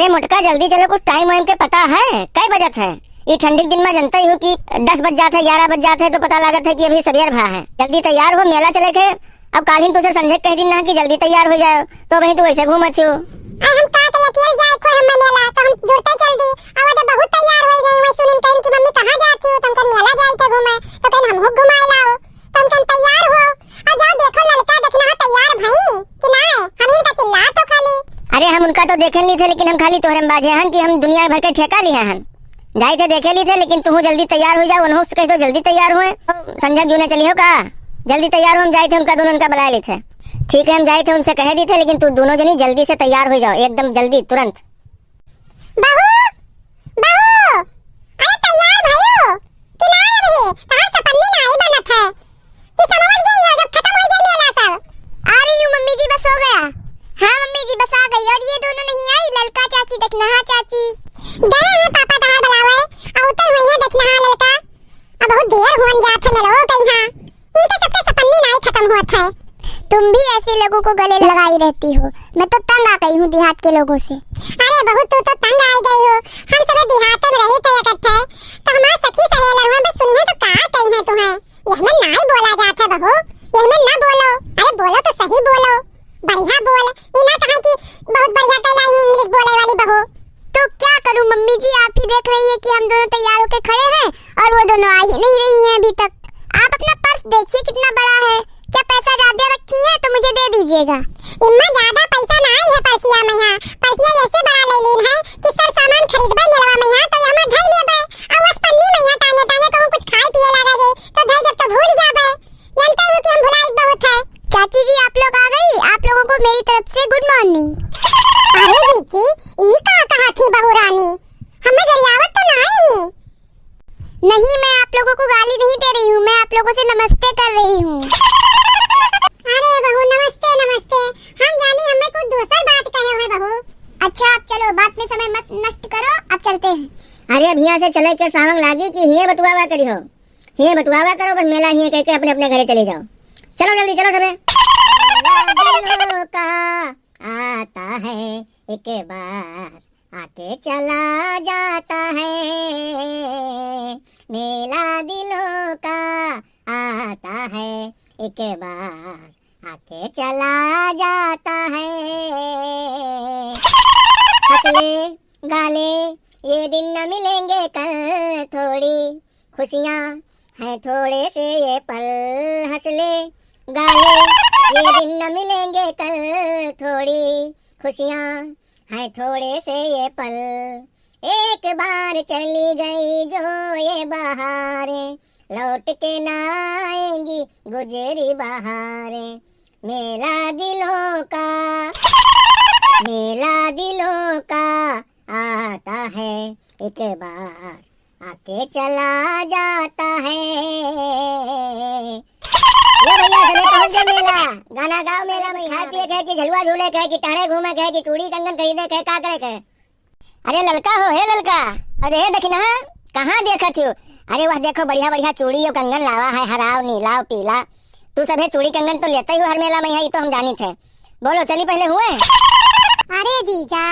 अरे मोटका जल्दी चलो, कुछ टाइम वाइम के पता है? कई बजत है? ये ठंडी के दिन में जनता ही हो कि 10 बज जाते है, 11 बज जाते है, तो पता लागत है कि अभी सवेर भा है। जल्दी तैयार हो, मेला चले के। अब कालीन तुझे संजय कह दिन ना कि जल्दी तैयार हो जाओ, तो वही तू ऐसे घूमत हो। हम का के जाए को हम मेला, तो हम जुड़ते जल्दी। अब तो बहुत तैयार हो गई। मैं सुनिन कहन की मम्मी कहां जाती हो, तुम कन मेला जाई थे घूमे, तो कहन हम हो घुमाए लाओ। तुम कन तैयार हो और जाओ, देखो लड़का देखना तैयार भाई कि ना है। हम इनका चिल्ला तो खाली। अरे हम उनका तो देखे ली थे, लेकिन हम खाली तोहरे में बाजे हन कि हम दुनिया भर के ठेका लिए हन। जाए थे देखे ली थे, लेकिन तू जल्दी तैयार हो जाओ। उन्होंने कह दो जल्दी तैयार हुए। संजय जी ने चलियो का जल्दी तैयार हो। हम जाए थे उनका दोनों उनका बुला ली थे। ठीक है हम जाए थे, उनसे कह दी थे, लेकिन तू दोनों जनी जल्दी से तैयार हो जाओ, एकदम जल्दी तुरंत। बहू बहू, अरे तैयार भयो कि ना अभी? कहां सपन्नी नहीं बनत है कि समझ जाइयो जब खत्म हो जाए मेला सब। आ रही हूं मम्मी जी, बस हो गया। हां मम्मी जी बस आ गई। और ये दोनों नहीं आई? ललका चाची देखना। हां चाची गए हैं, पापा कहां बुलावे आउते हुए हैं देखना। हां ललका अब बहुत देर होन जात है मेलो कहीं। हां इनके सबके सपन्नी नहीं खत्म होत है। तुम भी ऐसे लोगों को गले लगाई रहती हो। मैं तो तंग आ गई हूँ देहात के लोगों से। अरे बहू तू तो तंग आ गई हो। हम सब देहात में रहे थे इकट्ठे, तो हमारा सखी सहेलियां बस सुनी है तो कहा कही है तुम्हें। यह में नहीं बोला जाता बहू, यह में ना बोलो। अरे बोलो तो सही बोलो, बढ़िया बोल। ये ना कहा कि बहुत बढ़िया कहलाई इंग्लिश बोले वाली बहू। तो क्या करूं मम्मी जी, आप ही देख रही है कि हम दोनों तैयार होके खड़े हैं और वो दोनों आ ही नहीं रही हैं अभी तक। आप अपना पर्स देखिए कितना बड़ा है। क्या पैसा ज्यादा रखी है तो मुझे दे दीजिएगा। इतना ज्यादा पैसा नहीं है पर्सिया में। यहाँ पर्सिया ऐसे बड़ा ले लीन है कि सर सामान खरीदबे मेलवा में यहाँ तो यहाँ धई लेबे और बस पन्नी में यहाँ टांगे टांगे कहूं कुछ खाए पिए लगा गई तो धई जब तो भूल जाबे। जानते हो कि हम भुलाई बहुत है। चाची जी आप लोग आ गई, आप लोगों को मेरी तरफ से गुड मॉर्निंग। अरे जीजी ये कहा थी बहू रानी, हमें गरियावत तो नहीं। नहीं मैं आप लोगों को गाली नहीं दे रही हूँ, मैं आप लोगों से नमस्ते कर रही हूँ। अरे बहू नमस्ते नमस्ते, हम जानी हमें कुछ दूसर बात कहे हुए बहू। अच्छा आप चलो, बात में समय मत नष्ट करो, अब चलते हैं। अरे अब यहाँ से चले के सावंग लागी कि हिये बटुआवा करी हो, हिये बटुआवा करो, बस मेला हिये कह के अपने अपने घरे चले जाओ। चलो जल्दी चलो सबे। दिलों का आता है एक बार आके चला जाता है, मेला दिलों का आता है एक बार आके चला जाता है। हंसले गाले ये दिन न मिलेंगे कल, थोड़ी खुशियाँ हैं थोड़े से ये पल। हंसले गाले ये दिन न मिलेंगे कल, थोड़ी खुशियाँ हैं थोड़े से ये पल। एक बार चली गई जो ये बहारें, लौट के ना आएंगी गुजरी बहारें। मेला दिलों का, मेला दिलों का आता है एक बार आके चला जाता है। ये भैया चले पहुंच गए मेला। गाना गाओ मेला में, खाए पिए कहे कि झलुआ झूले कहे कि टारे घूमे कहे कि चूड़ी कंगन खरीदे कहे का करे कहे। अरे ललका हो, हे ललका, अरे देखना कहाँ देखत हो? अरे वह देखो बढ़िया बढ़िया चूड़ी और कंगन लावा है, हराव नीला पीला। तू सब है चूड़ी कंगन तो लेता ही हो हर मेला में, यही तो हम जानी थे। बोलो चली पहले हुए। अरे जीजा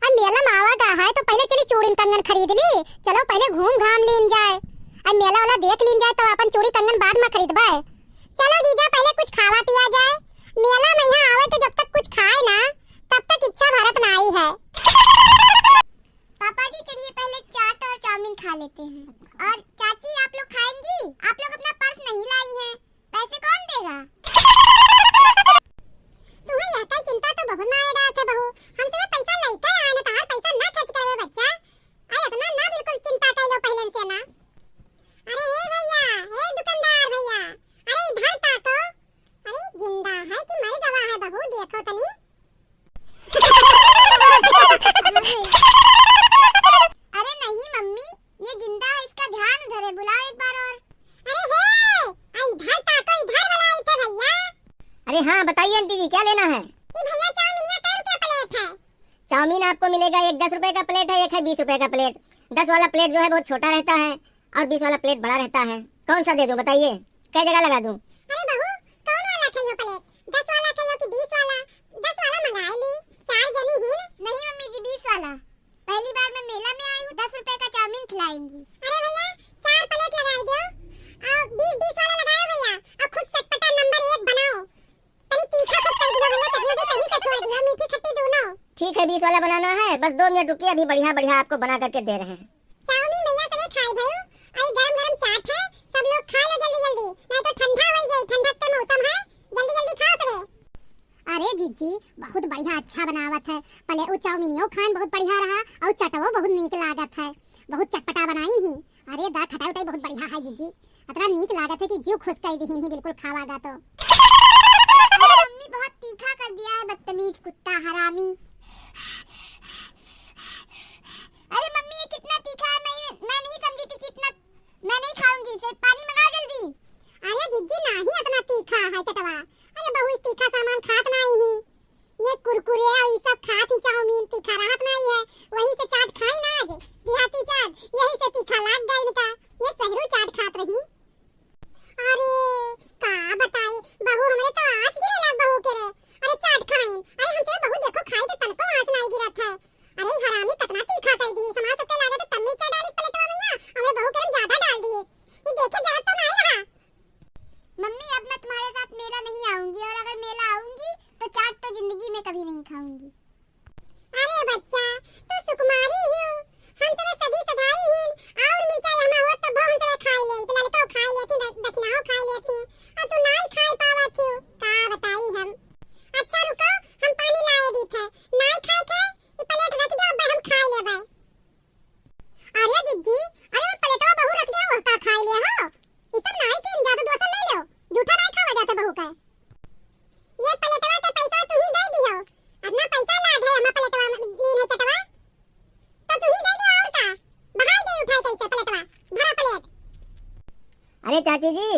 अब मेला में आवा का है तो पहले चली चूड़ी कंगन खरीद ली। चलो पहले घूम घाम लीन जाए, अब मेला वाला देख लीन जाए तो अपन चूड़ी कंगन बाद में खरीदबे। चलो जीजा पहले कुछ खावा पिया जाए। मेला में यहाँ आवे तो जब तक कुछ खाए ना तब तक इच्छा भारत में आई है। पापा जी चलिए पहले चाट और चाउमीन खा लेते हैं। और चाची आप लोग खाएंगी? आप लोग अपना पर्स नहीं लाई हैं, पैसे कौन देगा? तुम्हें यह का चिंता तो बहुत मारे रहा था बहू, हमसे पैसा लेके आए ना, तार पैसा ना खर्च करवे बच्चा। अरे इतना ना बिल्कुल चिंता कर लो पहले से ना। अरे हे भैया, हे दुकानदार भैया, अरे इधर ताको। अरे जिंदा है कि मर गवा है बहू, देखो तनी। अरे नहीं मम्मी ये जिंदा है, इसका ध्यान उधर है, बुलाओ एक बार और। अरे हे इधर ताको, इधर बुलाए थे भैया। अरे हाँ बताइए आंटी जी क्या लेना है? ये भैया चाउमीन ये क्या रुपए प्लेट है? चाउमीन आपको मिलेगा एक 10 रुपए का प्लेट है, एक है 20 रुपए का प्लेट। 10 वाला प्लेट जो है बहुत छोटा रहता है और 20 वाला प्लेट बड़ा रहता है। कौन सा दे दूं बताइए, कई जगह लगा दूं? अरे बहू कौन वाला खाइयो प्लेट, 10 वाला खाइयो कि 20 वाला? 10 वाला मंगा ली, 4 जनी ही। नहीं मम्मी जी 20 वाला। वाला? पहली बार मैं मेला में आई हूँ, 10 रुपए का चाउमीन खिलाएंगी। अरे भैया 4 प्लेट लगाई दो और 20 वाला लगाओ भैया, और खुद चटपटा नंबर 1 बनाओ। तनी तीखा खूब कर दियो भैया, चटनी सही से छोड़ दियो, मीठी खट्टी दोनों। ठीक है 20 वाला बनाना है, बस 2 मिनट रुकिए, अभी बढ़िया बढ़िया आपको बना करके दे रहे हैं। चाउमीन भैया सबे खाए भयो, आई गरम गरम चाट है, सब लोग खा लो जल्दी जल्दी, नहीं तो ठंडा हो जाए, ठंडा के मौसम है, जल्दी जल्दी खाओ सबे। अरे जीजी बहुत बढ़िया अच्छा बनावत है, पहले वो चाउमीनियो खान बहुत बढ़िया रहा और चटवो बहुत नीक लागत है, बहुत चटपटा बनाई ही। अरे दा खटाई उटाई बहुत बढ़िया है जीजी, इतना नीक लागत है कि जीव खुश कर दी ही बिल्कुल खावागा तो। अरे मम्मी बहुत तीखा कर दिया है, बदतमीज कुत्ता हरामी। अरे मम्मी ये कितना तीखा है, मैं नहीं समझी थी कितना, मैं नहीं खाऊंगी इसे, पानी मंगा जल्दी। अरे जीजी नहीं इतना तीखा है चटवा, अरे बहुत तीखा सामान खात नहीं ही, ये कुरकुरे और ये सब खात ही चाउमीन तीखा रहत नहीं है, वही से चाट खाई ना आज देहाती चाट, यही से तीखा लाग गई इनका, ये शहरों चाट खात रही। अरे का बताई बहू हमरे तो आंस गिरे लाग बहू के रे, अरे चाट खाई, अरे हमसे बहू देखो खाई तो तनको आंस नहीं गिरत है। अरे हरामी कितना तीखा कर दी, समाज सबके लागत तब नीचे डाली प्लेटवा में, हमें बहू के ज्यादा डाल दी, ये देखे जरूरत तो नहीं रहा। मम्मी अब मैं तुम्हारे साथ मेला नहीं आऊंगी, और अगर मेला आऊंगी तो चाट तो जिंदगी में कभी नहीं खाऊंगी। अरे बच्चा तू सुकुमारी ही हो, हम तेरे सभी सदाई ही, और मिर्चा यहां हो तो बहु हम तेरे खाई ले, तो लड़का खाई लेती, दक्षिणाओ खाई लेती, और तू नहीं खाई पावत हो, का बताई हम। अच्छा रुको हम पानी लाए दी थे, नहीं खाए थे, ये प्लेट रख दो अब हम खाई लेबै। अरे जीजी अरे प्लेटवा बहू रख दे, और का खाई ले हो, ये सब नहीं किन जादू दोस्त ले लो, झूठा नहीं खावा जाता बहू का। ये प्लेटवा के पैसा तू ही दे दियो, अपना पैसा लाद है, हम प्लेटवा नीन है चटवा तो तू ही दे दे, और का बहाई दे उठाए कैसे प्लेटवा भरा प्लेट। अरे चाची जी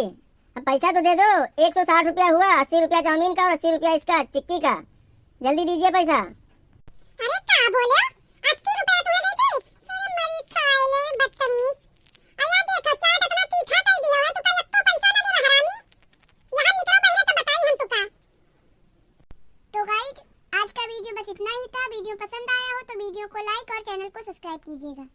अब पैसा तो दे दो, 160 रुपया हुआ, 80 रुपया चाउमीन का और 80 रुपया इसका टिक्की का, जल्दी दीजिए पैसा। अरे का बोले 80 रुपया तू दे दे, अरे मरी खाए ले बदतमीज। आया देखो चाट इतना तीखा कर दिया है, तू का एको पैसा ना दे हरामी, यहां निकलो पहले तो बताई हम तुका। तो गाइस आज का वीडियो बस इतना ही था, वीडियो पसंद आया हो तो वीडियो को लाइक और चैनल को सब्सक्राइब कीजिएगा।